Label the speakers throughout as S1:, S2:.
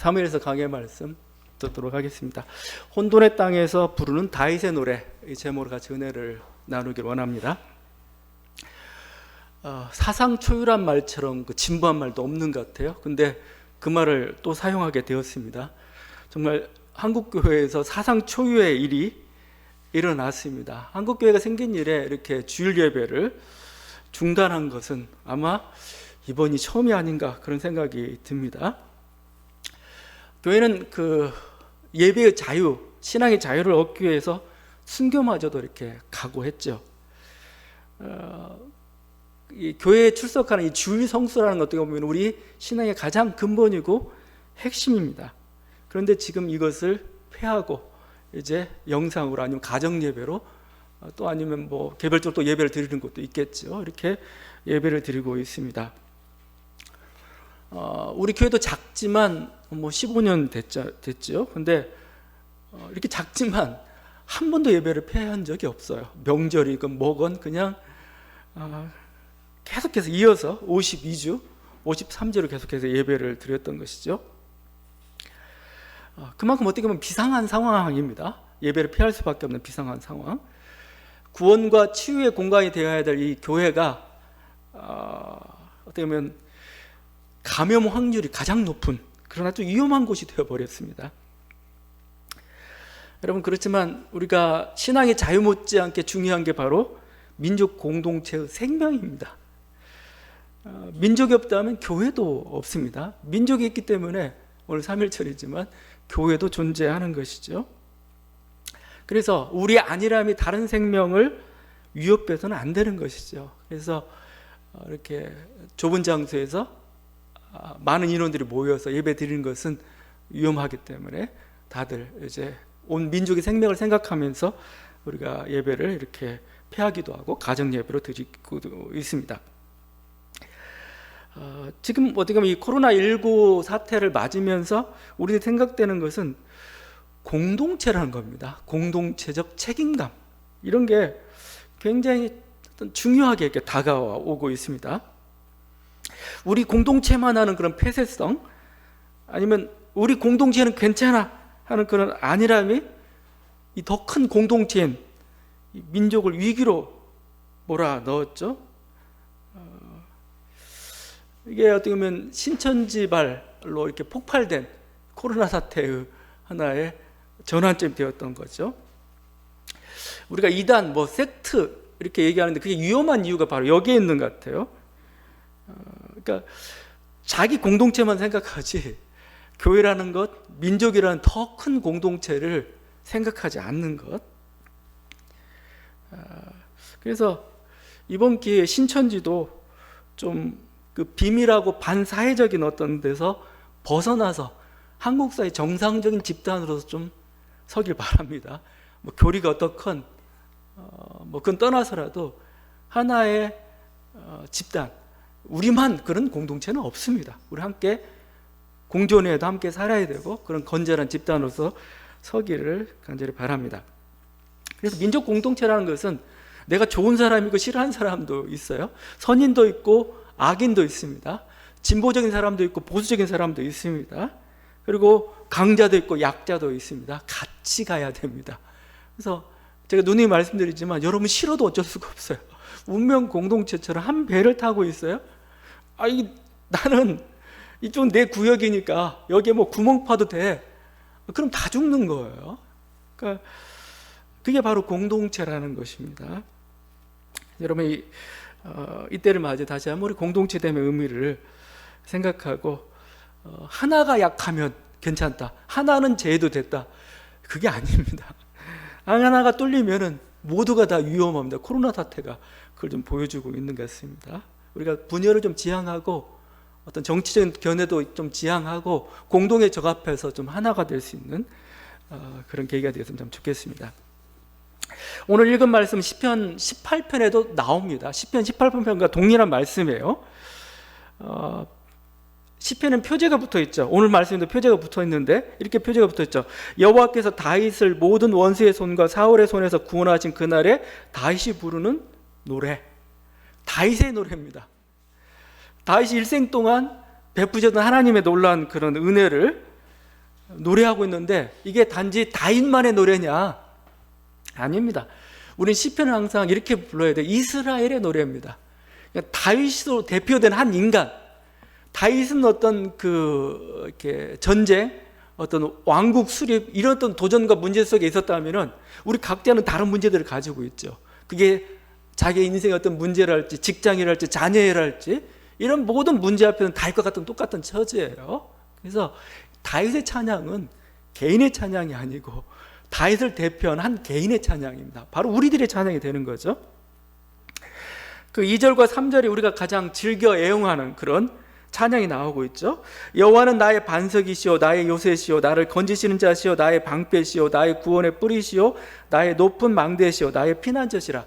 S1: 사무엘서 강의 말씀 듣도록 하겠습니다. 혼돈의 땅에서 부르는 다윗의 노래, 이 제목으로 같이 은혜를 나누길 원합니다. 사상 초유란 말처럼 진부한 말도 없는 것 같아요. 근데 그 말을 또 사용하게 되었습니다. 정말 한국교회에서 사상 초유의 일이 일어났습니다. 한국교회가 생긴 이래 이렇게 주일 예배를 중단한 것은 아마 이번이 처음이 아닌가 그런 생각이 듭니다. 교회는 그 예배의 자유, 신앙의 자유를 얻기 위해서 순교마저도 이렇게 각오했죠. 이 교회에 출석하는 이 주일 성수라는 것도 보면 우리 신앙의 가장 근본이고 핵심입니다. 그런데 지금 이것을 폐하고 이제 영상으로 아니면 가정 예배로 또 아니면 뭐 개별적으로 또 예배를 드리는 것도 있겠죠. 이렇게 예배를 드리고 있습니다. 우리 교회도 작지만 뭐 15년 됐죠. 근데 이렇게 작지만 한 번도 예배를 폐한 적이 없어요. 명절이건 뭐건 그냥 계속해서 이어서 52주, 53주로 계속해서 예배를 드렸던 것이죠. 그만큼 어떻게 보면 비상한 상황입니다. 예배를 피할 수밖에 없는 비상한 상황. 구원과 치유의 공간이 되어야 될 이 교회가 어떻게 보면 감염 확률이 가장 높은 그러나 좀 위험한 곳이 되어버렸습니다. 여러분, 그렇지만 우리가 신앙의 자유 못지않게 중요한 게 바로 민족 공동체의 생명입니다. 민족이 없다면 교회도 없습니다. 민족이 있기 때문에 오늘 3.1절이지만 교회도 존재하는 것이죠. 그래서 우리 안일함이 다른 생명을 위협해서는 안 되는 것이죠. 그래서 이렇게 좁은 장소에서 많은 인원들이 모여서 예배 드리는 것은 위험하기 때문에 다들 이제 온 민족의 생명을 생각하면서 우리가 예배를 이렇게 폐하기도 하고 가정 예배로 드리고 있습니다. 지금 어떻게 보면 이 코로나19 사태를 맞으면서 우리들이 생각되는 것은 공동체라는 겁니다. 공동체적 책임감, 이런 게 굉장히 중요하게 이렇게 다가오고 있습니다. 우리 공동체만 하는 그런 폐쇄성, 아니면 우리 공동체는 괜찮아 하는 그런 안일함이 이 더 큰 공동체인 민족을 위기로 몰아넣었죠. 이게 어떻게 보면 신천지발로 이렇게 폭발된 코로나 사태의 하나의 전환점이 되었던 거죠. 우리가 이단, 뭐 섹트 이렇게 얘기하는데 그게 위험한 이유가 바로 여기에 있는 것 같아요. 그러니까 자기 공동체만 생각하지 교회라는 것, 민족이라는 더 큰 공동체를 생각하지 않는 것. 그래서 이번 기회에 신천지도 좀 그 비밀하고 반사회적인 어떤 데서 벗어나서 한국 사회 정상적인 집단으로서 좀 서길 바랍니다. 뭐 교리가 어떻건 뭐 그건 떠나서라도 하나의 집단, 우리만 그런 공동체는 없습니다. 우리 함께 공존해도 함께 살아야 되고 그런 건전한 집단으로서 서기를 간절히 바랍니다. 그래서 민족 공동체라는 것은 내가 좋은 사람이고 싫어하는 사람도 있어요. 선인도 있고 악인도 있습니다. 진보적인 사람도 있고 보수적인 사람도 있습니다. 그리고 강자도 있고 약자도 있습니다. 같이 가야 됩니다. 그래서 제가 누누이 말씀드리지만 여러분 싫어도 어쩔 수가 없어요. 운명 공동체처럼 한 배를 타고 있어요. 나는 이쪽 내 구역이니까 여기에 뭐 구멍 파도 돼. 그럼 다 죽는 거예요. 그러니까 그게 바로 공동체라는 것입니다. 여러분 이때를 맞아 다시 한번 우리 공동체됨의 의미를 생각하고 하나가 약하면 괜찮다. 하나는 제해도 됐다. 그게 아닙니다. 하나가 뚫리면은 모두가 다 위험합니다. 코로나 사태가 그걸 좀 보여주고 있는 것 같습니다. 우리가 분열을 좀 지향하고 어떤 정치적인 견해도 좀 지향하고 공동에 적합해서 좀 하나가 될 수 있는 그런 계기가 되었으면 참 좋겠습니다. 오늘 읽은 말씀 시편 18편에도 나옵니다. 시편 18편과 동일한 말씀이에요. 시편은 표제가 붙어 있죠. 오늘 말씀에도 표제가 붙어 있는데 이렇게 표제가 붙어 있죠. 여호와께서 다윗을 모든 원수의 손과 사울의 손에서 구원하신 그날에 다윗이 부르는 노래, 다윗의 노래입니다. 다윗이 일생 동안 베푸셨던 하나님의 놀라운 그런 은혜를 노래하고 있는데 이게 단지 다윗만의 노래냐? 아닙니다. 우린 시편을 항상 이렇게 불러야 돼. 이스라엘의 노래입니다. 그러니까 다윗으로 대표된 한 인간. 다윗은 어떤 이렇게 전쟁, 어떤 왕국 수립 이런 어떤 도전과 문제 속에 있었다면은 우리 각자는 다른 문제들을 가지고 있죠. 그게 자기 인생의 어떤 문제랄지 직장이랄지 자녀랄지 이런 모든 문제 앞에는 다윗과 같은 똑같은 처지예요. 그래서 다윗의 찬양은 개인의 찬양이 아니고 다윗을 대표한 한 개인의 찬양입니다. 바로 우리들의 찬양이 되는 거죠. 그 2절과 3절이 우리가 가장 즐겨 애용하는 그런 찬양이 나오고 있죠. 여호와는 나의 반석이시오 나의 요새시오 나를 건지시는 자시오 나의 방패시오 나의 구원의 뿌리시오 나의 높은 망대시오 나의 피난처시라.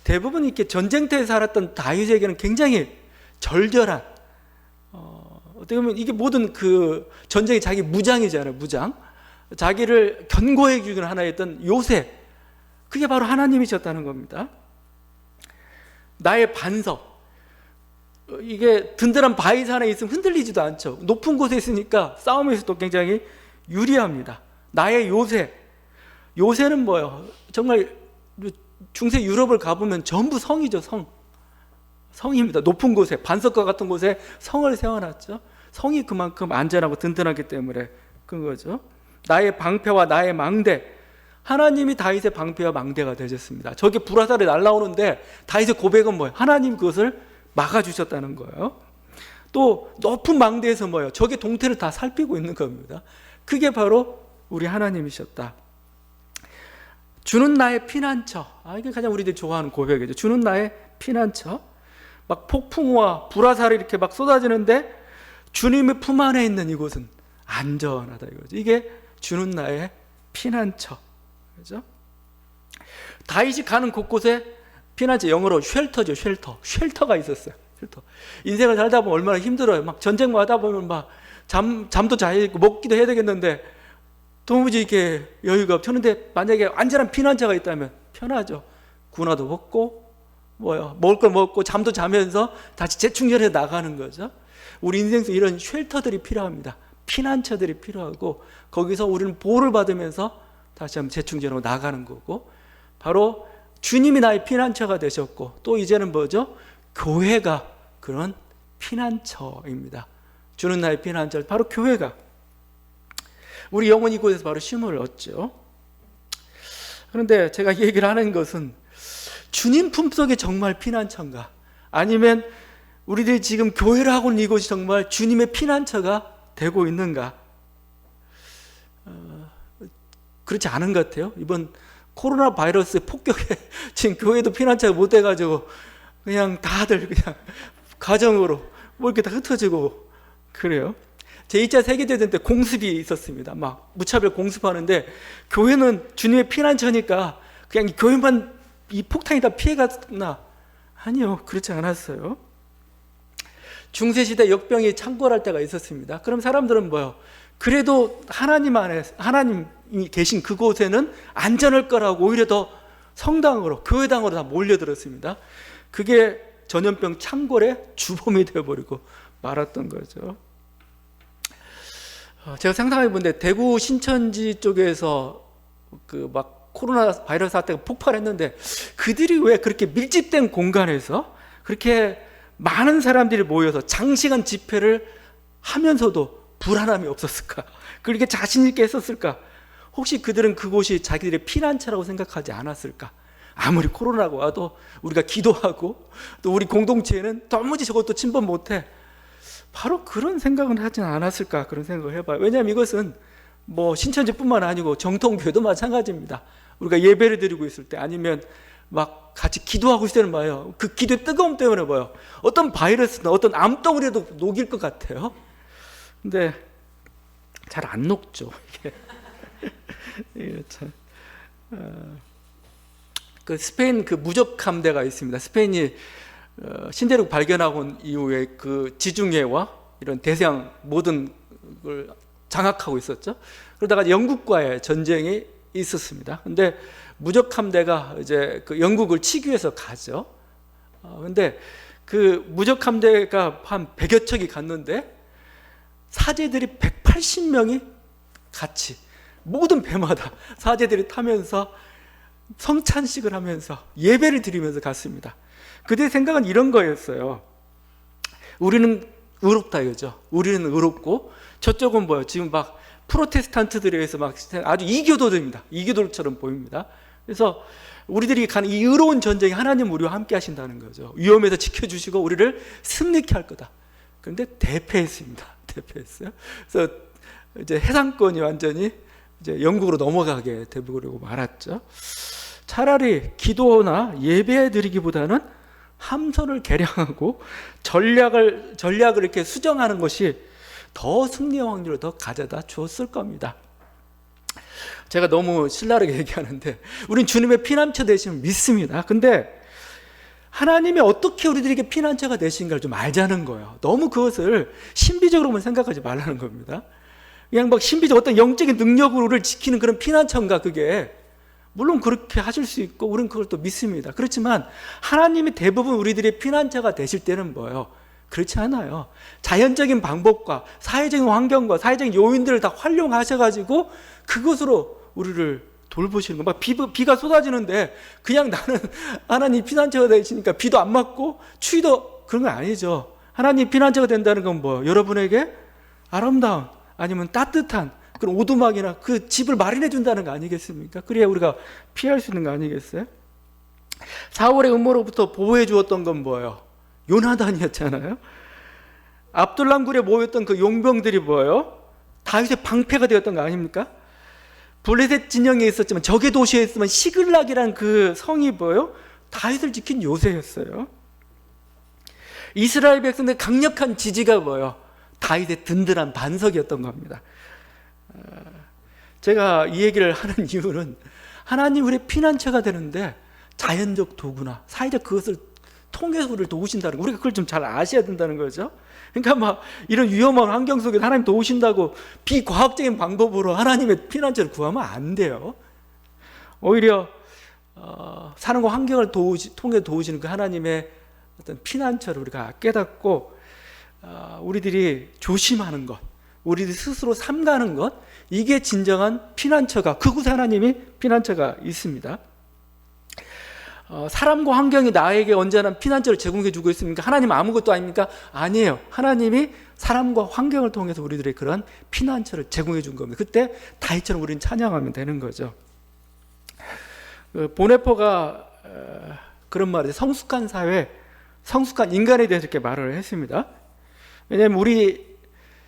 S1: 대부분 이렇게 전쟁터에 살았던 다윗에게는 굉장히 절절한 어떻게 보면 이게 모든 그 전쟁이 자기 무장이잖아요. 무장. 자기를 견고해 주는 하나의 어떤 요새, 그게 바로 하나님이셨다는 겁니다. 나의 반석, 이게 든든한 바위 산에 있으면 흔들리지도 않죠. 높은 곳에 있으니까 싸움에서도 굉장히 유리합니다. 나의 요새, 요새는 뭐예요? 정말 중세 유럽을 가보면 전부 성이죠. 성입니다. 높은 곳에, 반석과 같은 곳에 성을 세워놨죠. 성이 그만큼 안전하고 든든하기 때문에 그런 거죠. 나의 방패와 나의 망대, 하나님이 다윗의 방패와 망대가 되셨습니다. 저게 불화살이 날라오는데 다윗의 고백은 뭐예요? 하나님 그것을 막아주셨다는 거예요. 또 높은 망대에서 뭐예요? 적의 동태를 다 살피고 있는 겁니다. 그게 바로 우리 하나님이셨다. 주는 나의 피난처. 이게 가장 우리들이 좋아하는 고백이죠. 주는 나의 피난처. 막 폭풍우와 불화살이 이렇게 막 쏟아지는데 주님의 품 안에 있는 이곳은 안전하다 이거죠. 이게 주는 나의 피난처. 그죠? 다윗이 가는 곳곳에 피난처, 영어로 쉘터죠. 쉘터가 있었어요. 쉘터. 인생을 살다 보면 얼마나 힘들어요. 막 전쟁만 하다 보면 막 잠도 자야 있고 먹기도 해야 되겠는데 도무지 이렇게 여유가 없는데 만약에 안전한 피난처가 있다면 편하죠. 군화도 벗고 먹을 걸 먹고 잠도 자면서 다시 재충전해 나가는 거죠. 우리 인생 속 이런 쉘터들이 필요합니다. 피난처들이 필요하고 거기서 우리는 보호를 받으면서 다시 한번 재충전하고 나가는 거고, 바로 주님이 나의 피난처가 되셨고 또 이제는 뭐죠? 교회가 그런 피난처입니다. 주는 나의 피난처, 바로 교회가. 우리 영혼이 이곳에서 바로 쉼을 얻죠. 그런데 제가 이 얘기를 하는 것은 주님 품속에 정말 피난처인가? 아니면 우리들이 지금 교회를 하고 있는 이곳이 정말 주님의 피난처가 되고 있는가? 그렇지 않은 것 같아요. 이번 코로나 바이러스 폭격에 지금 교회도 피난처가 못 돼가지고 그냥 다들 그냥 가정으로 뭐 이렇게 다 흩어지고 그래요. 제2차 세계대전 때 공습이 있었습니다. 막 무차별 공습하는데 교회는 주님의 피난처니까 그냥 교회만 이 폭탄이 다 피해갔나? 아니요, 그렇지 않았어요. 중세시대 역병이 창궐할 때가 있었습니다. 그럼 사람들은 뭐요? 그래도 하나님 안에, 하나님이 계신 그곳에는 안전할 거라고 오히려 더 성당으로, 교회당으로 다 몰려들었습니다. 그게 전염병 창궐의 주범이 되어버리고 말았던 거죠. 제가 상상해 본데 대구 신천지 쪽에서 그 막 코로나 바이러스 사태가 폭발했는데 그들이 왜 그렇게 밀집된 공간에서 그렇게 많은 사람들이 모여서 장시간 집회를 하면서도 불안함이 없었을까? 그렇게 자신 있게 했었을까? 혹시 그들은 그곳이 자기들의 피난처라고 생각하지 않았을까? 아무리 코로나가 와도 우리가 기도하고 또 우리 공동체에는 도무지 저것도 침범 못해. 바로 그런 생각은 하진 않았을까? 그런 생각을 해봐요. 왜냐하면 이것은 뭐 신천지뿐만 아니고 정통교회도 마찬가지입니다. 우리가 예배를 드리고 있을 때 아니면 막 같이 기도하고 있을 때는 뭐예요? 그 기도의 뜨거움 때문에 뭐예요? 어떤 바이러스나 어떤 암덩어리라도 녹일 것 같아요. 근데 잘 안 녹죠. 이게 참. 그 스페인 그 무적 함대가 있습니다. 스페인이 신대륙 발견하고 온 이후에 그 지중해와 이런 대서양 모든 걸 장악하고 있었죠. 그러다가 영국과의 전쟁이 있었습니다. 근데 무적 함대가 이제 그 영국을 치기 위해서 가죠. 근데 그 무적 함대가 한 100여 척이 갔는데 사제들이 80명이 같이 모든 배마다 사제들이 타면서 성찬식을 하면서 예배를 드리면서 갔습니다. 그때 생각은 이런 거였어요. 우리는 의롭다 이거죠. 우리는 의롭고 저쪽은 뭐예요? 지금 막 프로테스탄트들에 의해서 막 아주 이교도들입니다. 이교도처럼 보입니다. 그래서 우리들이 가는 이 의로운 전쟁에 하나님 우리와 함께 하신다는 거죠. 위험에서 지켜주시고 우리를 승리케 할 거다. 그런데 대패했습니다. 대패했어요. 그래서 이제 해상권이 완전히 이제 영국으로 넘어가게 되버리고 말았죠. 차라리 기도나 예배 드리기보다는 함선을 개량하고 전략을 이렇게 수정하는 것이 더 승리의 확률을 더 가져다 주었을 겁니다. 제가 너무 신랄하게 얘기하는데 우린 주님의 피난처 되심을 믿습니다. 근데 하나님이 어떻게 우리들에게 피난처가 되신가를 좀 알자는 거예요. 너무 그것을 신비적으로만 생각하지 말라는 겁니다. 그냥 막 신비적 어떤 영적인 능력으로 우리를 지키는 그런 피난처인가 그게 물론 그렇게 하실 수 있고 우리는 그걸 또 믿습니다. 그렇지만 하나님이 대부분 우리들의 피난처가 되실 때는 뭐예요? 그렇지 않아요. 자연적인 방법과 사회적인 환경과 사회적인 요인들을 다 활용하셔가지고 그것으로 우리를 돌보시는 거. 막 비가 쏟아지는데 그냥 나는 하나님 피난처가 되시니까 비도 안 맞고 추위도 그런 건 아니죠. 하나님 피난처가 된다는 건 뭐 여러분에게 아름다운 아니면 따뜻한 그런 오두막이나 그 집을 마련해 준다는 거 아니겠습니까? 그래야 우리가 피할 수 있는 거 아니겠어요? 사울의 음모로부터 보호해 주었던 건 뭐예요? 요나단이었잖아요. 압둘람굴에 모였던 그 용병들이 뭐예요? 다윗의 방패가 되었던 거 아닙니까? 블레셋 진영에 있었지만 적의 도시에 있으면 시글락이라는 그 성이 뭐예요? 다윗을 지킨 요새였어요. 이스라엘 백성들의 강력한 지지가 뭐예요? 다윗의 든든한 반석이었던 겁니다. 제가 이 얘기를 하는 이유는 하나님 우리의 피난처가 되는데 자연적 도구나 사회적 그것을 통해서 우리를 도우신다는 거, 우리가 그걸 좀 잘 아셔야 된다는 거죠. 그러니까 막 이런 위험한 환경 속에 하나님 도우신다고 비과학적인 방법으로 하나님의 피난처를 구하면 안 돼요. 오히려 사는 환경을 통해 도우시는 그 하나님의 어떤 피난처를 우리가 깨닫고 우리들이 조심하는 것, 우리들이 스스로 삼가는 것, 이게 진정한 피난처가, 그곳에 하나님이 피난처가 있습니다. 사람과 환경이 나에게 언제나 피난처를 제공해 주고 있습니까? 하나님 아무것도 아닙니까? 아니에요. 하나님이 사람과 환경을 통해서 우리들의 그런 피난처를 제공해 준 겁니다. 그때 다윗처럼 우리는 찬양하면 되는 거죠. 보네포가 그런 말이에요. 성숙한 사회, 성숙한 인간에 대해서 이렇게 말을 했습니다. 왜냐하면 우리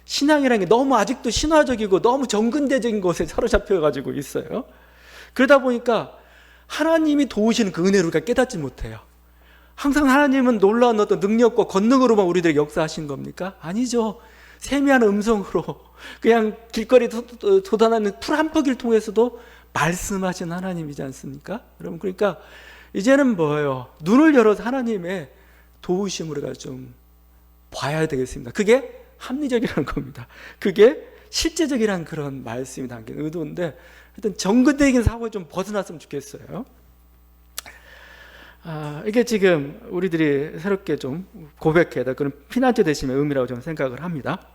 S1: 신앙이라는 게 너무 아직도 신화적이고 너무 정근대적인 것에 사로잡혀가지고 있어요. 그러다 보니까 하나님이 도우시는 그 은혜를 우리가 깨닫지 못해요. 항상 하나님은 놀라운 어떤 능력과 권능으로만 우리들에게 역사하신 겁니까? 아니죠. 세미한 음성으로 그냥 길거리에 쏟아나는 풀 한 포기를 통해서도 말씀하신 하나님이지 않습니까? 여러분, 그러니까 이제는 뭐예요? 눈을 열어서 하나님의 도우심을 우리가 좀 봐야 되겠습니다. 그게 합리적이라는 겁니다. 그게 실제적이라는 그런 말씀이 담긴 의도인데 하여튼 정근대적인 사고에 좀 벗어났으면 좋겠어요. 이게 지금 우리들이 새롭게 좀 고백해야 될 그런 피난처 되심의 의미라고 저는 생각을 합니다.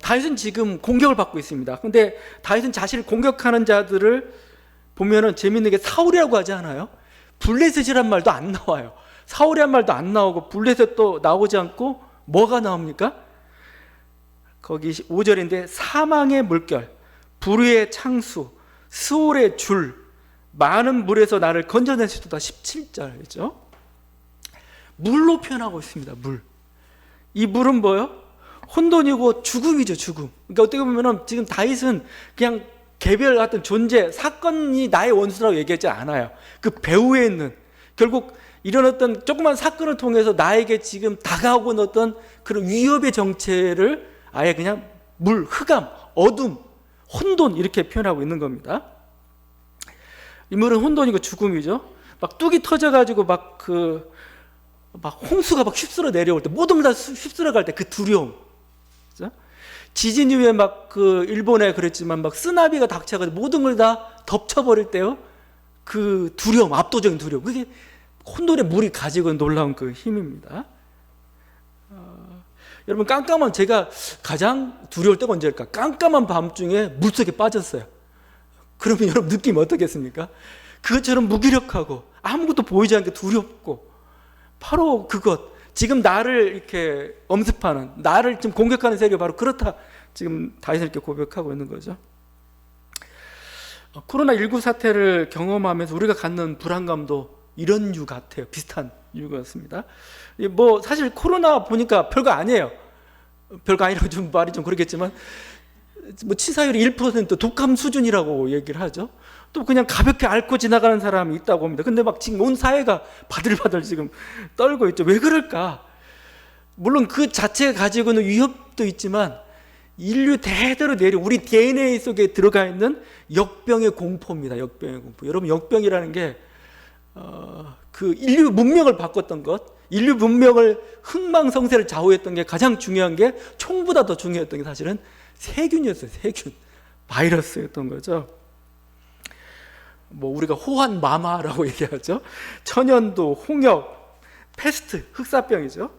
S1: 다윗은 지금 공격을 받고 있습니다. 근데 다윗은 자신을 공격하는 자들을 보면은 재밌는 게 사울이라고 하지 않아요? 블레셋이란 말도 안 나와요. 사울이란 말도 안 나오고 블레셋도 나오지 않고 뭐가 나옵니까? 거기 5절인데 사망의 물결, 불의의 창수, 스올의 줄, 많은 물에서 나를 건져내시도다. 17절이죠. 물로 표현하고 있습니다. 물. 이 물은 뭐예요? 혼돈이고 죽음이죠. 죽음. 그러니까 어떻게 보면 지금 다윗은 그냥 개별 같은 존재, 사건이 나의 원수라고 얘기하지 않아요. 그 배후에 있는 결국 이런 어떤 조그만 사건을 통해서 나에게 지금 다가오고 있는 어떤 그런 위협의 정체를 아예 그냥 물, 흑암, 어둠, 혼돈 이렇게 표현하고 있는 겁니다. 이 물은 혼돈이고 죽음이죠. 막 뚝이 터져가지고 막 홍수가 막 휩쓸어 내려올 때, 모든 걸 다 휩쓸어 갈 때 그 두려움. 그렇죠? 지진 이후에 막 일본에 그랬지만 막 쓰나미가 닥쳐가지고 모든 걸 다 덮쳐버릴 때요. 그 두려움, 압도적인 두려움. 그게 혼돈의 물이 가지고 놀라운 그 힘입니다. 여러분 깜깜한 제가 가장 두려울 때가 언제일까? 깜깜한 밤중에 물속에 빠졌어요. 그러면 여러분 느낌이 어떻겠습니까? 그것처럼 무기력하고 아무것도 보이지 않게 두렵고 바로 그것 지금 나를 이렇게 엄습하는 나를 지금 공격하는 세력이 바로 그렇다 지금 다윗은 이렇게 고백하고 있는 거죠. 코로나19 사태를 경험하면서 우리가 갖는 불안감도 이런 이유 같아요. 비슷한 이유 같습니다. 뭐 사실 코로나 보니까 별거 아니에요. 별거 아니라고 좀 말이 좀 그렇겠지만 뭐 치사율이 1% 독감 수준이라고 얘기를 하죠. 또 그냥 가볍게 앓고 지나가는 사람이 있다고 합니다. 근데 막 지금 온 사회가 바들바들 지금 떨고 있죠. 왜 그럴까? 물론 그 자체가 가지고는 위협도 있지만 인류 대대로 내려 우리 DNA 속에 들어가 있는 역병의 공포입니다. 역병의 공포. 여러분 역병이라는 게 그 인류 문명을 바꿨던 것, 인류 문명을 흥망성쇠를 좌우했던 게 가장 중요한 게 총보다 더 중요했던 게 사실은 세균이었어요. 세균, 바이러스였던 거죠. 뭐 우리가 호환마마라고 얘기하죠. 천연두, 홍역, 패스트, 흑사병이죠.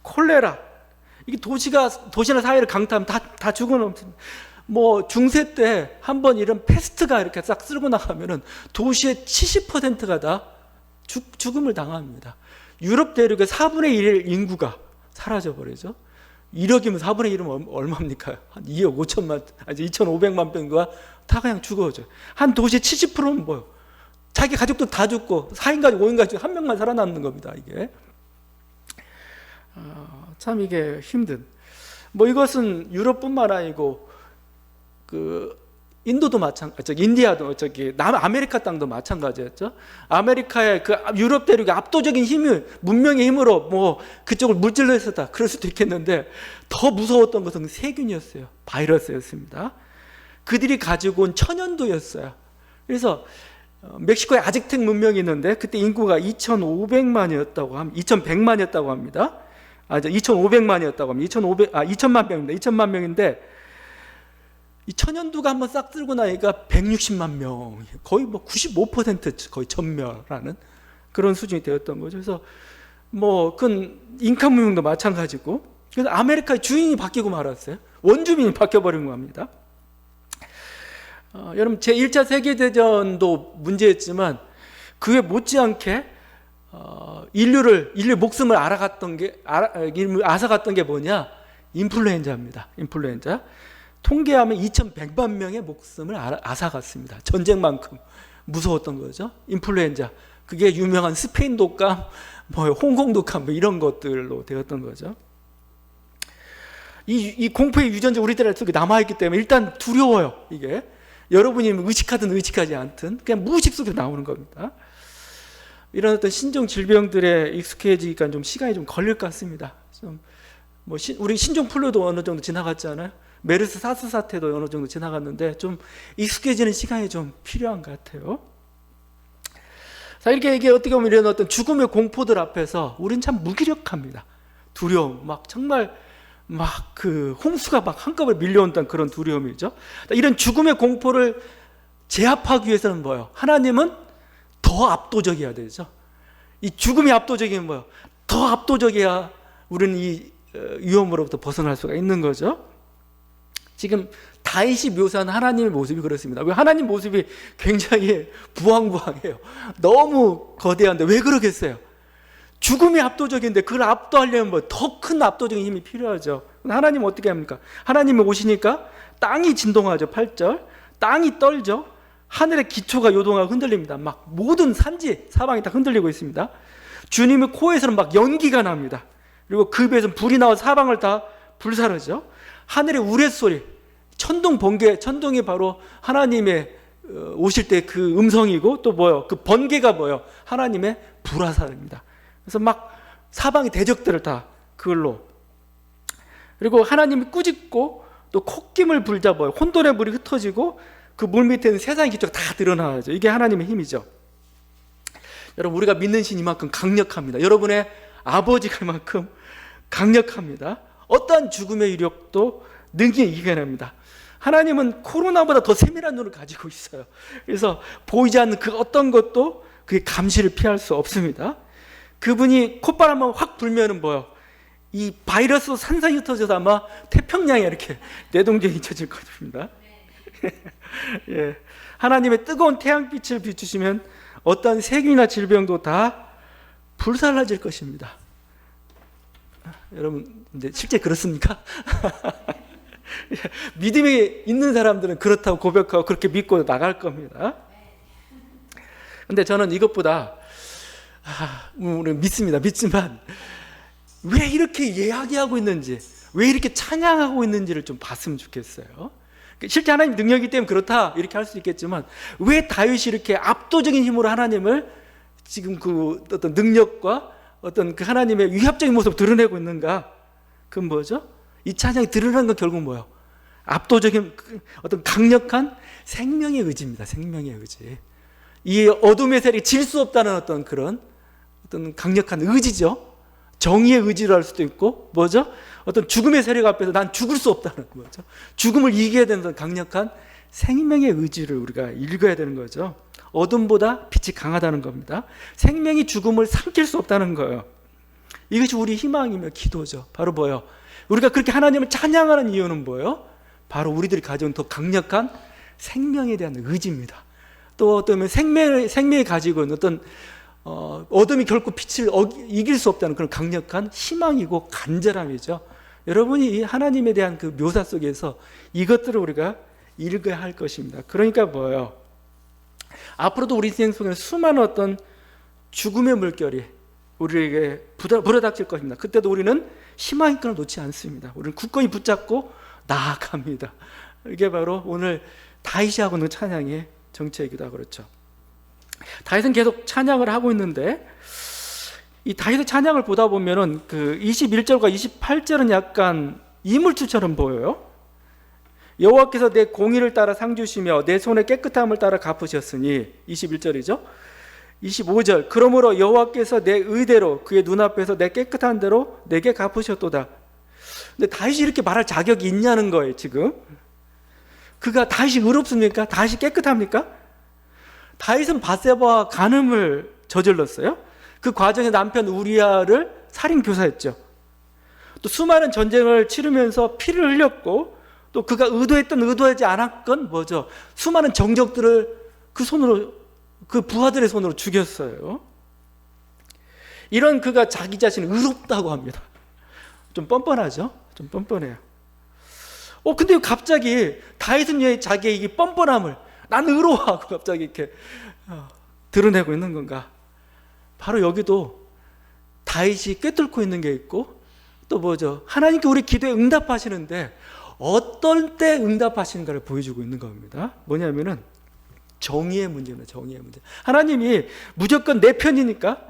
S1: 콜레라. 이게 도시나 사회를 강타하면 다 죽어넘습니다. 뭐 중세 때 한번 이런 패스트가 이렇게 싹 쓸고 나가면은 도시의 70%가 다 죽음을 당합니다. 유럽 대륙의 4분의 1 인구가 사라져 버리죠. 1억이면 4분의 1이면 얼마입니까? 한 2억 5천만, 아니 2,500만 명가 다 그냥 죽어져. 한 도시의 70%는 뭐요? 자기 가족도 다 죽고 4인 가족, 5인 가족 한 명만 살아남는 겁니다. 이게 참 이게 힘든. 뭐 이것은 유럽뿐만 아니고 그 인도도 마찬가지, 인디아도 남아메리카 땅도 마찬가지였죠. 아메리카의 그 유럽 대륙의 압도적인 힘을 문명의 힘으로 뭐 그쪽을 물질러냈었다 그럴 수도 있겠는데 더 무서웠던 것은 세균이었어요. 바이러스였습니다. 그들이 가지고 온 천연두였어요. 그래서 멕시코에 아즈텍 문명이 있는데 그때 인구가 2,500만이었다고 합니다. 2,100만이었다고 합니다. 2,500만이었다고 합니다. 2,000만 명입니다. 2,000만 명인데 이 천연두가 한번 싹 들고 나니까 160만 명, 거의 뭐 95% 거의 전멸하는 그런 수준이 되었던 거죠. 그래서 뭐 그건 잉카 문명도 마찬가지고, 그래서 아메리카의 주인이 바뀌고 말았어요. 원주민이 바뀌어버린 겁니다. 여러분 제1차 세계대전도 문제였지만 그에 못지않게 인류 목숨을 앗아갔던 게 뭐냐? 인플루엔자입니다. 인플루엔자. 통계하면 2,100만 명의 목숨을 앗아갔습니다. 전쟁만큼 무서웠던 거죠. 인플루엔자. 그게 유명한 스페인 독감, 뭐 홍콩 독감 뭐 이런 것들로 되었던 거죠. 이 공포의 유전자 우리들 속에 남아있기 때문에 일단 두려워요. 이게 여러분이 의식하든 의식하지 않든 그냥 무의식 속에서 나오는 겁니다. 이런 어떤 신종 질병들에 익숙해지기가 좀 시간이 좀 걸릴 것 같습니다. 우리 신종 플루도 어느 정도 지나갔잖아요. 메르스 사스 사태도 어느 정도 지나갔는데 좀 익숙해지는 시간이 좀 필요한 것 같아요. 자, 이게 어떻게 보면 이런 어떤 죽음의 공포들 앞에서 우린 참 무기력합니다. 두려움, 막 정말 막 그 홍수가 막 한꺼번에 밀려온다는 그런 두려움이죠. 이런 죽음의 공포를 제압하기 위해서는 뭐예요? 하나님은 더 압도적이어야 되죠. 이 죽음이 압도적이면 뭐예요? 더 압도적이야 우리는 이 위험으로부터 벗어날 수가 있는 거죠. 지금 다윗이 묘사한 하나님의 모습이 그렇습니다. 왜 하나님 모습이 굉장히 부황부황해요. 너무 거대한데 왜 그러겠어요? 죽음이 압도적인데 그걸 압도하려면 뭐 더 큰 압도적인 힘이 필요하죠. 하나님은 어떻게 합니까? 하나님이 오시니까 땅이 진동하죠. 8절. 땅이 떨죠. 하늘의 기초가 요동하고 흔들립니다. 막 모든 산지 사방이 다 흔들리고 있습니다. 주님의 코에서는 막 연기가 납니다. 그리고 그 배에서 불이 나와 사방을 다 불사르죠. 하늘의 우레소리, 천둥 번개, 천둥이 바로 하나님의 오실 때 그 음성이고 또 뭐요? 그 번개가 뭐요? 하나님의 불화살입니다. 그래서 막 사방의 대적들을 다 그걸로, 그리고 하나님이 꾸짖고 또 콧김을 불잡아요. 혼돈의 물이 흩어지고 그 물 밑에는 세상의 기초가 다 드러나죠. 이게 하나님의 힘이죠. 여러분 우리가 믿는 신 이만큼 강력합니다. 여러분의 아버지가 이만큼 강력합니다. 어떠한 죽음의 이력도 능히 이겨냅니다. 하나님은 코로나보다 더 세밀한 눈을 가지고 있어요. 그래서 보이지 않는 그 어떤 것도 그의 감시를 피할 수 없습니다. 그분이 콧바람만 확 불면은 뭐요? 이 바이러스 산산이 흩어져서 아마 태평양에 이렇게 뇌동경이 쳐질 것입니다. 예. 하나님의 뜨거운 태양빛을 비추시면 어떤 세균이나 질병도 다 불살라질 것입니다. 여러분, 이제 실제 그렇습니까? 믿음이 있는 사람들은 그렇다고 고백하고 그렇게 믿고 나갈 겁니다. 근데 저는 이것보다 우리 믿습니다. 믿지만 왜 이렇게 이야기하고 있는지, 왜 이렇게 찬양하고 있는지를 좀 봤으면 좋겠어요. 실제 하나님 능력이기 때문에 그렇다 이렇게 할 수 있겠지만 왜 다윗이 이렇게 압도적인 힘으로 하나님을 지금 그 어떤 능력과 어떤 그 하나님의 위압적인 모습을 드러내고 있는가? 그건 뭐죠? 이 찬양이 드러나는 건 결국 뭐예요? 압도적인 어떤 강력한 생명의 의지입니다. 생명의 의지. 이 어둠의 세력이 질 수 없다는 어떤 그런 어떤 강력한 의지죠. 정의의 의지를 할 수도 있고 뭐죠? 어떤 죽음의 세력 앞에서 난 죽을 수 없다는 거죠. 죽음을 이겨야 되는 강력한 생명의 의지를 우리가 읽어야 되는 거죠. 어둠보다 빛이 강하다는 겁니다. 생명이 죽음을 삼킬 수 없다는 거예요. 이것이 우리 희망이며 기도죠. 바로 뭐예요? 우리가 그렇게 하나님을 찬양하는 이유는 뭐예요? 바로 우리들이 가져온 더 강력한 생명에 대한 의지입니다. 또 어떤 생명이 가지고 있는 어떤 어둠이 결코 빛을 이길 수 없다는 그런 강력한 희망이고 간절함이죠. 여러분이 이 하나님에 대한 그 묘사 속에서 이것들을 우리가 읽어야 할 것입니다. 그러니까 뭐예요? 앞으로도 우리 인생 속에 수많은 어떤 죽음의 물결이 우리에게 불어닥칠 것입니다. 그때도 우리는 희망의 끈을 놓지 않습니다. 우리는 굳건히 붙잡고 나아갑니다. 이게 바로 오늘 다윗이 하고 있는 찬양의 정체이기도 하고 그렇죠. 다윗은 계속 찬양을 하고 있는데 이 다윗의 찬양을 보다 보면은 그 21절과 28절은 약간 이물투처럼 보여요. 여호와께서 내 공의를 따라 상 주시며 내 손의 깨끗함을 따라 갚으셨으니 21절이죠. 25절 그러므로 여호와께서 내 의대로 그의 눈앞에서 내 깨끗한 대로 내게 갚으셨도다. 근데 다윗이 이렇게 말할 자격이 있냐는 거예요. 지금 그가 다윗이 의롭습니까? 다윗이 깨끗합니까? 다윗은 밧세바와 간음을 저질렀어요. 그 과정에 남편 우리아를 살인 교사했죠. 또 수많은 전쟁을 치르면서 피를 흘렸고 또 그가 의도했던 의도하지 않았건 뭐죠? 수많은 정적들을 그 손으로 그 부하들의 손으로 죽였어요. 이런 그가 자기 자신을 의롭다고 합니다. 좀 뻔뻔하죠? 좀 뻔뻔해요. 근데 갑자기 다윗은 왜 자기의 이 뻔뻔함을 나는 의로워하고 갑자기 이렇게 드러내고 있는 건가? 바로 여기도 다윗이 꿰뚫고 있는 게 있고 또 뭐죠? 하나님께 우리 기도에 응답하시는데 어떤 때 응답하시는가를 보여주고 있는 겁니다. 뭐냐면은 정의의 문제입니다. 정의의 문제. 하나님이 무조건 내 편이니까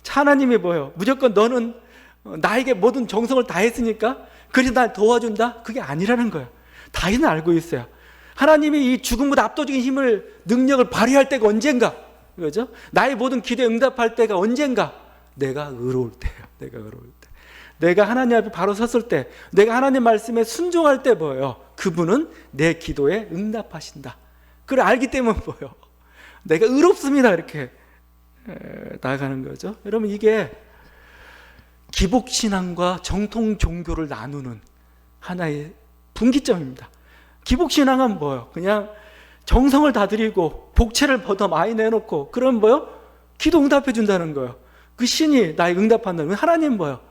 S1: 하나님이 뭐예요? 무조건 너는 나에게 모든 정성을 다했으니까 그래서 날 도와준다? 그게 아니라는 거예요. 다윗은 알고 있어요. 하나님이 이 죽음보다 압도적인 힘을 능력을 발휘할 때가 언젠가? 그죠? 나의 모든 기도에 응답할 때가 언젠가? 내가 의로울 때예요. 내가 의로울 때. 내가 하나님 앞에 바로 섰을 때, 내가 하나님 말씀에 순종할 때 뭐예요? 그분은 내 기도에 응답하신다. 그걸 알기 때문에 뭐예요? 내가 의롭습니다. 이렇게 나아가는 거죠. 여러분 이게 기복신앙과 정통 종교를 나누는 하나의 분기점입니다. 기복신앙은 뭐예요? 그냥 정성을 다 드리고 복채를 더 많이 내놓고 그럼 뭐예요? 기도 응답해 준다는 거예요. 그 신이 나의 응답한다는 거예요. 하나님 뭐예요?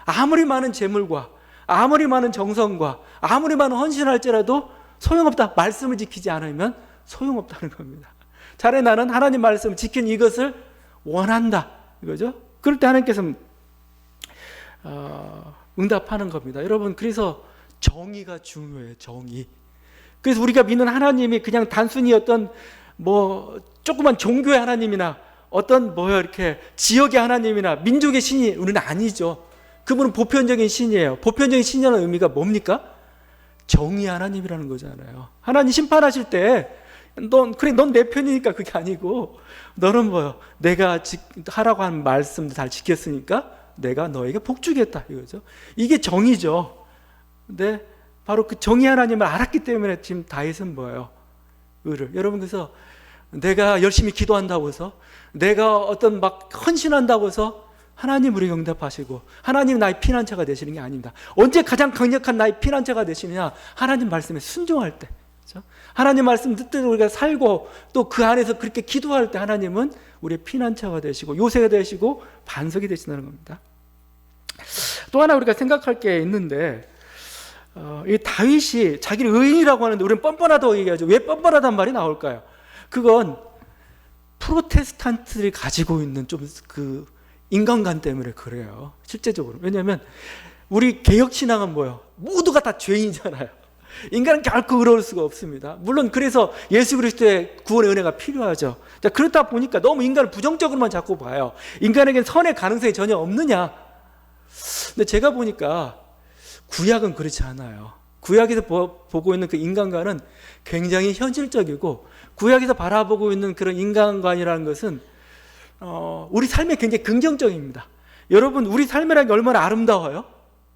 S1: 아무리 많은 재물과 아무리 많은 정성과 아무리 많은 헌신할지라도 소용없다. 말씀을 지키지 않으면 소용없다는 겁니다. 차라리 나는 하나님 말씀을 지킨 이것을 원한다. 이거죠? 그럴 때 하나님께서는 응답하는 겁니다. 여러분 그래서 정의가 중요해요. 정의. 그래서 우리가 믿는 하나님이 그냥 단순히 어떤 뭐 조그만 종교의 하나님이나 어떤 이렇게 지역의 하나님이나 민족의 신이 우리는 아니죠. 그분은 보편적인 신이에요. 보편적인 신이라는 의미가 뭡니까? 정의 하나님이라는 거잖아요. 하나님 심판하실 때 넌 내 편이니까 그게 아니고 너는 내가 하라고 한 말씀도 잘 지켰으니까 내가 너에게 복 주겠다 이거죠. 이게 정의죠. 근데 바로 그 정의 하나님을 알았기 때문에 지금 다윗은 의를. 여러분 그래서 내가 열심히 기도한다고 해서 내가 어떤 막 헌신한다고 해서 하나님 우리 응답하시고 하나님 나의 피난처가 되시는 게 아닙니다. 언제 가장 강력한 나의 피난처가 되시느냐? 하나님 말씀에 순종할 때, 그렇죠? 하나님 말씀 뜻대로 우리가 살고 또 그 안에서 그렇게 기도할 때 하나님은 우리의 피난처가 되시고 요새가 되시고 반석이 되신다는 겁니다. 또 하나 우리가 생각할 게 있는데, 이 다윗이 자기를 의인이라고 하는데 우리는 뻔뻔하다고 얘기하죠. 왜 뻔뻔하단 말이 나올까요? 그건 프로테스탄트들이 가지고 있는 좀 그 인간관 때문에 그래요. 실제적으로. 왜냐하면 우리 개혁신앙은 뭐예요? 모두가 다 죄인이잖아요. 인간은 결코 의로울 수가 없습니다. 물론 그래서 예수 그리스도의 구원의 은혜가 필요하죠. 자, 그렇다 보니까 너무 인간을 부정적으로만 자꾸 봐요. 인간에겐 선의 가능성이 전혀 없느냐? 근데 제가 보니까 구약은 그렇지 않아요. 구약에서 보고 있는 그 인간관은 굉장히 현실적이고, 구약에서 바라보고 있는 그런 인간관이라는 것은 우리 삶에 굉장히 긍정적입니다. 여러분, 우리 삶이라는 게 얼마나 아름다워요?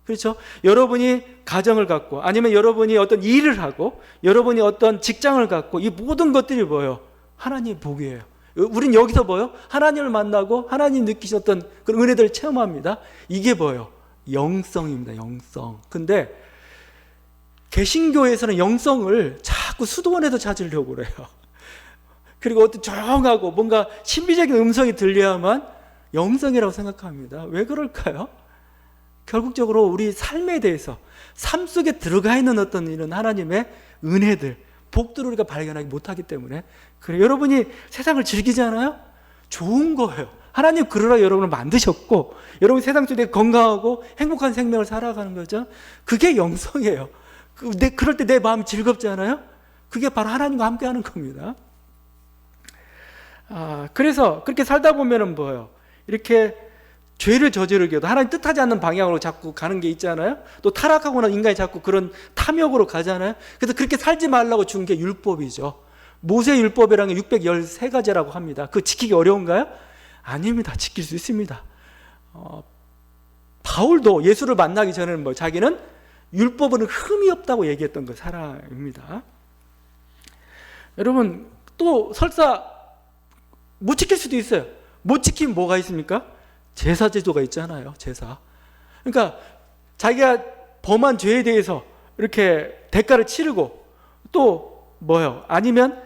S1: 그렇죠? 여러분이 가정을 갖고, 아니면 여러분이 어떤 일을 하고, 여러분이 어떤 직장을 갖고, 이 모든 것들이 뭐예요? 하나님의 복이에요. 우린 여기서 뭐예요? 하나님을 만나고 하나님 느끼셨던 그런 은혜들을 체험합니다. 이게 뭐예요? 영성입니다. 영성. 근데 개신교에서는 영성을 자꾸 수도원에서 찾으려고 그래요. 그리고 어떤 조용하고 뭔가 신비적인 음성이 들려야만 영성이라고 생각합니다. 왜 그럴까요? 결국적으로 우리 삶에 대해서, 삶 속에 들어가 있는 어떤 이런 하나님의 은혜들, 복들을 우리가 발견하지 못하기 때문에 그래요. 여러분이 세상을 즐기잖아요? 좋은 거예요. 하나님 그러라 여러분을 만드셨고, 여러분 세상 속에 건강하고 행복한 생명을 살아가는 거죠. 그게 영성이에요. 그럴 때 내 마음이 즐겁잖아요? 그게 바로 하나님과 함께 하는 겁니다. 그래서 그렇게 살다 보면은 뭐예요? 이렇게 죄를 저지르게 해도 하나님 뜻하지 않는 방향으로 자꾸 가는 게 있잖아요? 또 타락하고 난 인간이 자꾸 그런 탐욕으로 가잖아요? 그래서 그렇게 살지 말라고 준 게 율법이죠. 모세 율법이라는 게 613가지라고 합니다. 그거 지키기 어려운가요? 아닙니다. 지킬 수 있습니다. 바울도 예수를 만나기 전에는 뭐 자기는 율법은 흠이 없다고 얘기했던 그 사람입니다. 여러분, 또 설사 못 지킬 수도 있어요. 못 지키면 뭐가 있습니까? 제사 제도가 있잖아요. 제사. 그러니까 자기가 범한 죄에 대해서 이렇게 대가를 치르고, 또 뭐요? 아니면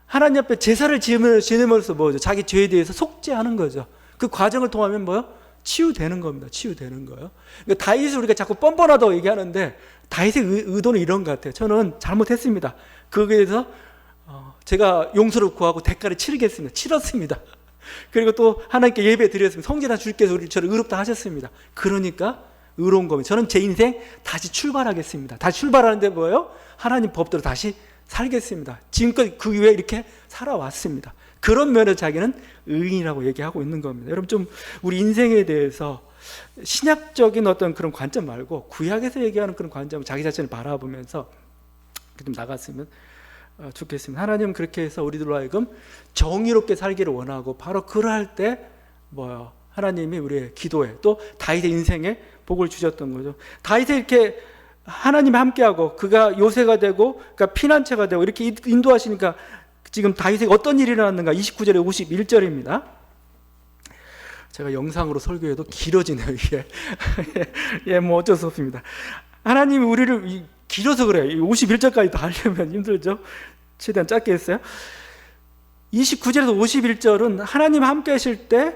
S1: 하나님 앞에 제사를 지냄으로써 뭐죠? 자기 죄에 대해서 속죄하는 거죠. 그 과정을 통하면 뭐요? 치유되는 겁니다. 치유되는 거예요. 그러니까 다윗을 우리가 자꾸 뻔뻔하다고 얘기하는데, 다윗의 의도는 이런 것 같아요. 저는 잘못했습니다. 거기에 대해서 제가 용서를 구하고 대가를 치르겠습니다. 치렀습니다. 그리고 또 하나님께 예배 드렸습니다. 성전한 주께서 저를 의롭다 하셨습니다. 그러니까 의로운 겁니다. 저는 제 인생 다시 출발하겠습니다. 다시 출발하는데 뭐예요? 하나님 법대로 다시 살겠습니다. 지금까지 그 위에 이렇게 살아왔습니다. 그런 면에서 자기는 의인이라고 얘기하고 있는 겁니다. 여러분, 좀 우리 인생에 대해서 신약적인 어떤 그런 관점 말고 구약에서 얘기하는 그런 관점을 자기 자신을 바라보면서 좀 나갔으면 좋겠습니다. 하나님은 그렇게 해서 우리들로 하여금 정의롭게 살기를 원하고, 바로 그럴 때 뭐요? 하나님이 우리의 기도에, 또 다윗의 인생에 복을 주셨던 거죠. 다윗이 이렇게 하나님이 함께하고 그가 요새가 되고 그가 피난처가 되고 이렇게 인도하시니까 지금 다윗에게 어떤 일이 일어났는가? 29절에 51절입니다. 제가 영상으로 설교해도 길어지네요, 이게. 예, 뭐 어쩔 수 없습니다. 하나님이 우리를 길어서 그래요. 51절까지 다 하려면 힘들죠. 최대한 짧게 했어요. 29절에서 51절은 하나님 함께 하실 때,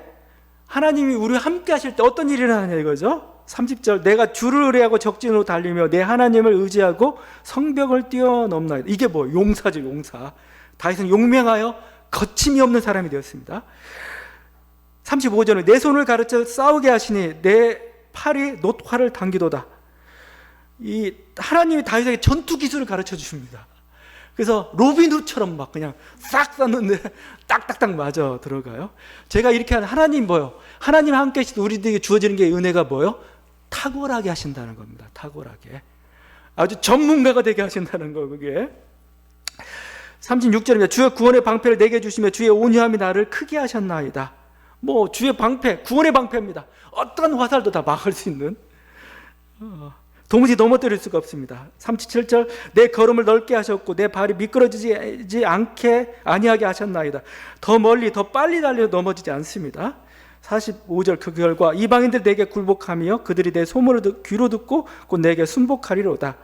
S1: 하나님이 우리와 함께 하실 때 어떤 일이 일어나냐 이거죠. 30절, 내가 주를 의뢰하고 적진으로 달리며 내 하나님을 의지하고 성벽을 뛰어넘나이다. 이게 뭐 용사죠, 용사. 다윗은 용맹하여 거침이 없는 사람이 되었습니다. 35절은 내 손을 가르쳐 싸우게 하시니 내 팔이 놋화를 당기도다. 이 하나님이 다윗에게 전투 기술을 가르쳐 주십니다. 그래서 로빈후드처럼 막 그냥 싹 쐈는데 딱딱딱 맞아 들어가요. 제가 이렇게 하는 하나님 뭐요? 하나님 함께 하실 때 우리들에게 주어지는 게 은혜가 뭐요? 탁월하게 하신다는 겁니다. 탁월하게. 아주 전문가가 되게 하신다는 거, 그게. 36절입니다. 주의 구원의 방패를 내게 주시며 주의 온유함이 나를 크게 하셨나이다. 뭐 주의 방패, 구원의 방패입니다. 어떤 화살도 다 막을 수 있는, 도무지 넘어뜨릴 수가 없습니다. 37절, 내 걸음을 넓게 하셨고 내 발이 미끄러지지 않게 아니하게 하셨나이다. 더 멀리 더 빨리 달려도 넘어지지 않습니다. 45절 그 결과 이방인들 내게 굴복하며 그들이 내 소문을 귀로 듣고 곧 내게 순복하리로다.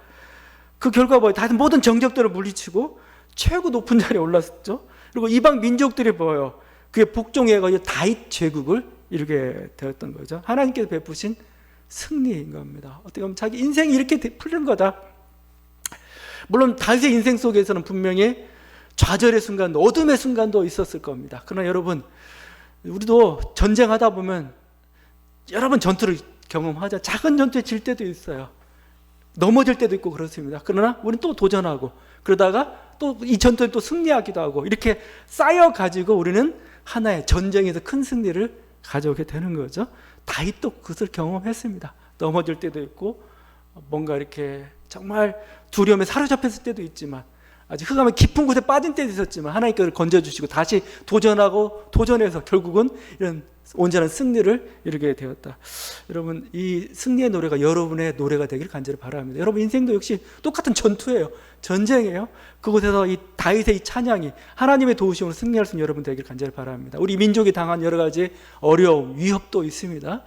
S1: 그 결과 뭐예요? 다들 모든 정적들을 물리치고 최고 높은 자리에 올랐죠. 그리고 이방 민족들이 뭐예요? 그의 복종해가지고 다윗 제국을 이루게 되었던 거죠. 하나님께서 베푸신 승리인 겁니다. 어떻게 보면 자기 인생이 이렇게 풀린 거다. 물론 다윗의 인생 속에서는 분명히 좌절의 순간도 어둠의 순간도 있었을 겁니다. 그러나 여러분, 우리도 전쟁하다 보면 여러 번 전투를 경험하자. 작은 전투에 질 때도 있어요. 넘어질 때도 있고 그렇습니다. 그러나 우리는 또 도전하고 그러다가 또 이 전투에 또 승리하기도 하고 이렇게 쌓여가지고 우리는 하나의 전쟁에서 큰 승리를 가져오게 되는 거죠. 다윗도 그것을 경험했습니다. 넘어질 때도 있고 뭔가 이렇게 정말 두려움에 사로잡혔을 때도 있지만 아직 흑암의 깊은 곳에 빠진 때도 있었지만 하나님께서 건져주시고 다시 도전하고 도전해서 결국은 이런 온전한 승리를 이루게 되었다. 여러분, 이 승리의 노래가 여러분의 노래가 되길 간절히 바랍니다. 여러분 인생도 역시 똑같은 전투예요. 전쟁이에요. 그곳에서 이 다윗의 이 찬양이 하나님의 도우심으로 승리할 수 있는 여러분 되길 간절히 바랍니다. 우리 민족이 당한 여러 가지 어려움, 위협도 있습니다.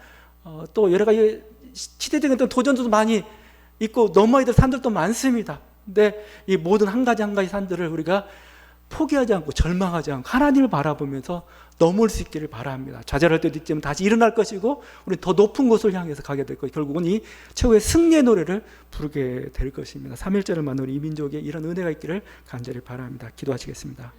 S1: 또 여러 가지 시대적인 어떤 도전도 많이 있고 넘어야 될 산들도 많습니다. 근데 이 모든 한 가지 한 가지 산들을 우리가 포기하지 않고 절망하지 않고 하나님을 바라보면서 넘을 수 있기를 바랍니다. 좌절할 때도 있지만 다시 일어날 것이고 우리 더 높은 곳을 향해서 가게 될 것이고 결국은 이 최후의 승리의 노래를 부르게 될 것입니다. 3.1절을 만난 우리 이 민족에 이런 은혜가 있기를 간절히 바랍니다. 기도하시겠습니다.